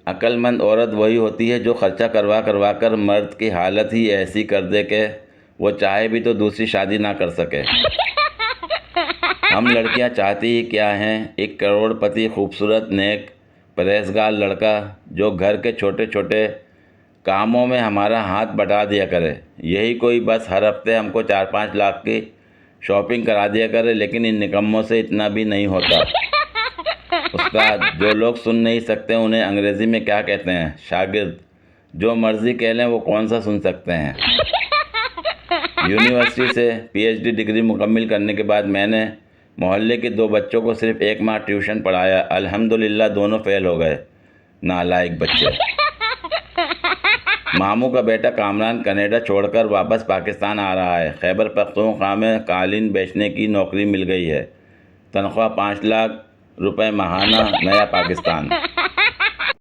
अक्लमंद औरत वही होती है जो खर्चा करवा करवा कर मर्द की हालत ही ऐसी कर दे कि वो चाहे भी तो दूसरी शादी ना कर सके। हम लड़कियां चाहती ही क्या हैं? एक करोड़पति, खूबसूरत, नेक, परहेजगार लड़का जो घर के छोटे छोटे कामों में हमारा हाथ बटा दिया करे। यही कोई बस हर हफ्ते हमको 4-5 लाख की शॉपिंग करा दिया करे। लेकिन इन निकम्मों से इतना भी नहीं होता। उस्ताद, जो लोग सुन नहीं सकते उन्हें अंग्रेज़ी में क्या कहते हैं? शागिर्द। जो मर्ज़ी कह लें वो कौन सा सुन सकते हैं। यूनिवर्सिटी से पीएचडी डिग्री मुकम्मिल करने के बाद मैंने मोहल्ले के 2 बच्चों को सिर्फ 1 माह ट्यूशन पढ़ाया। अल्हम्दुलिल्लाह दोनों फेल हो गए। नालायक बच्चे। मामू का बेटा कामरान कनाडा छोड़कर वापस पाकिस्तान आ रहा है। खैबर पख्तूनख्वा में कालीन बेचने की नौकरी मिल गई है। तनख्वाह 5 लाख रुपए माहाना। नया पाकिस्तान।